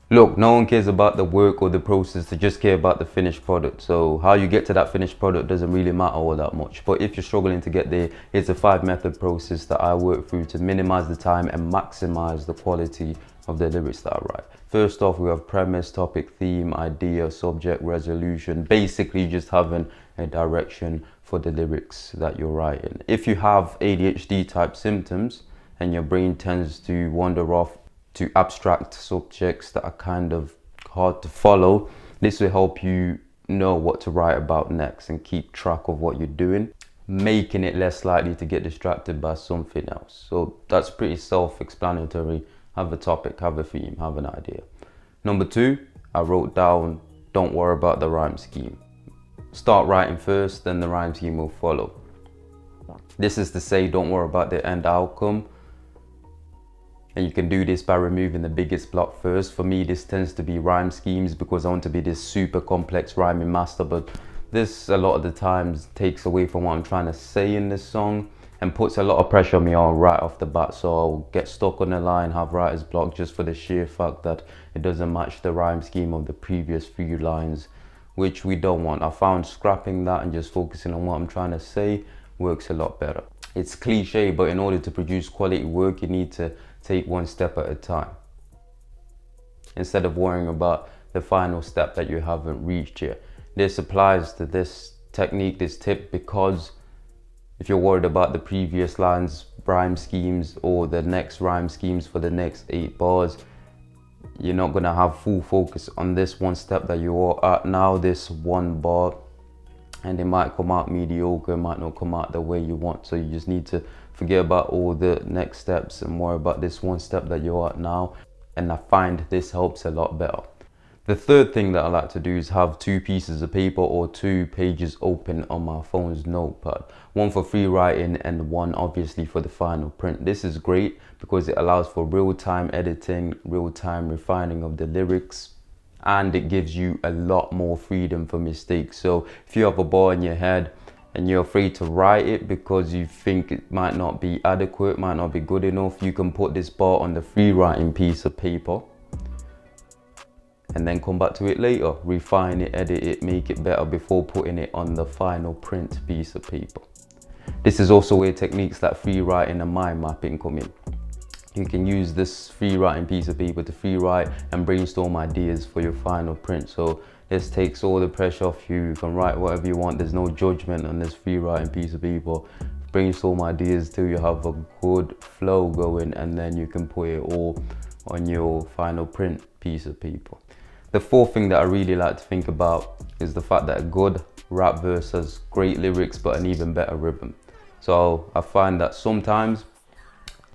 Look, no one cares about the work or the process, they just care about the finished product. So how you get to that finished product doesn't really matter all that much. But if you're struggling to get there, here's a 5-method process that I work through to minimize the time and maximize the quality of the lyrics that I write. First off, we have premise, topic, theme, idea, subject, resolution. Basically just having a direction for the lyrics that you're writing. If you have ADHD type symptoms and your brain tends to wander off to abstract subjects that are kind of hard to follow, this will help you know what to write about next and keep track of what you're doing, making it less likely to get distracted by something else. So that's pretty self-explanatory. Have a topic, have a theme, have an idea. Number 2, I wrote down, don't worry about the rhyme scheme. Start writing first, then the rhyme scheme will follow. This is to say, don't worry about the end outcome. And you can do this by removing the biggest block first. For me, this tends to be rhyme schemes because I want to be this super complex rhyming master, but this a lot of the times takes away from what I'm trying to say in this song and puts a lot of pressure on me right off the bat. So I'll get stuck on the line, have writer's block just for the sheer fact that it doesn't match the rhyme scheme of the previous few lines, which we don't want. I found scrapping that and just focusing on what I'm trying to say works a lot better. It's cliche, but in order to produce quality work, you need to take one step at a time instead of worrying about the final step that you haven't reached yet. This applies to this technique, this tip, because if you're worried about the previous lines, rhyme schemes, or the next rhyme schemes for the next 8 bars, you're not going to have full focus on this one step that you are at now, this one bar, and it might come out mediocre, it might not come out the way you want. So you just need to forget about all the next steps and worry about this one step that you're at now. And I find this helps a lot better. The third thing that I like to do is have 2 pieces of paper or 2 pages open on my phone's notepad. One for free writing and one obviously for the final print. This is great because it allows for real-time editing, real-time refining of the lyrics, and it gives you a lot more freedom for mistakes. So if you have a bar in your head and you're afraid to write it because you think it might not be adequate, might not be good enough, you can put this bar on the free writing piece of paper and then come back to it later, refine it, edit it, make it better before putting it on the final print piece of paper. This is also where techniques like free writing and mind mapping come in. You can use this free writing piece of paper to free write and brainstorm ideas for your final print. So this takes all the pressure off you. You can write whatever you want. There's no judgment on this free writing piece of paper. Brainstorm ideas till you have a good flow going, and then you can put it all on your final print piece of paper. The fourth thing that I really like to think about is the fact that a good rap verse has great lyrics but an even better rhythm. So I find that sometimes,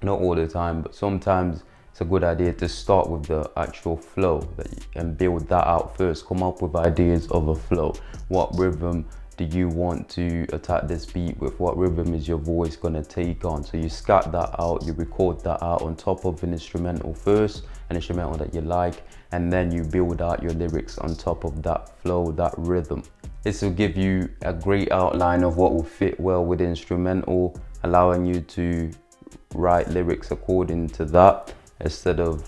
not all the time, but sometimes it's a good idea to start with the actual flow and build that out first. Come up with ideas of a flow. What rhythm do you want to attack this beat with? What rhythm is your voice going to take on? So you scat that out, you record that out on top of an instrumental first, an instrumental that you like, and then you build out your lyrics on top of that flow, that rhythm. This will give you a great outline of what will fit well with the instrumental, allowing you to write lyrics according to that instead of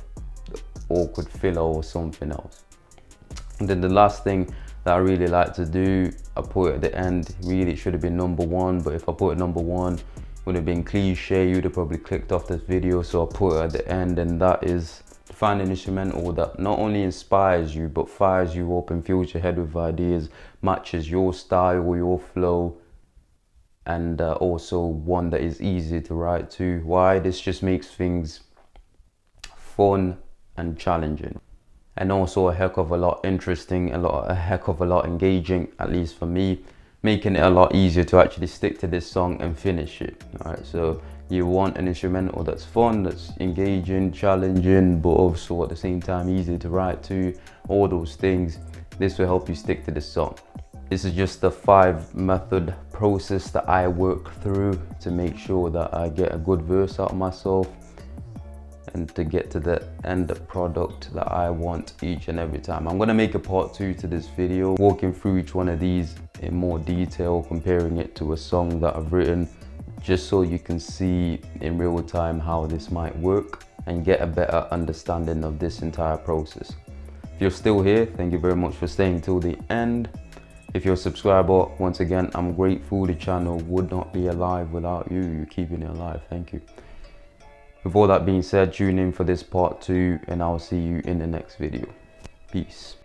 awkward filler or something else. And then the last thing that I really like to do, I put it at the end. Really, it should have been number 1, but if I put it number 1, it would have been cliche. You'd have probably clicked off this video, so I put it at the end, and that is to find an instrumental that not only inspires you but fires you up and fills your head with ideas, matches your style, your flow, and also one that is easy to write to. Why? This just makes things fun and challenging, and also a heck of a lot interesting, a heck of a lot engaging, at least for me, making it a lot easier to actually stick to this song and finish it. All right, so you want an instrumental that's fun, that's engaging, challenging, but also at the same time easy to write to, all those things. This will help you stick to this song. This is just the 5-method process that I work through to make sure that I get a good verse out of myself and to get to the end product that I want each and every time. I'm gonna make a part 2 to this video, walking through each one of these in more detail, comparing it to a song that I've written, just so you can see in real time how this might work and get a better understanding of this entire process. you're still here, thank you very much for staying till the end. If you're a subscriber, once again, I'm grateful. The channel would not be alive without you. You're keeping it alive. Thank you. With all that being said, tune in for this part 2 and I'll see you in the next video. Peace.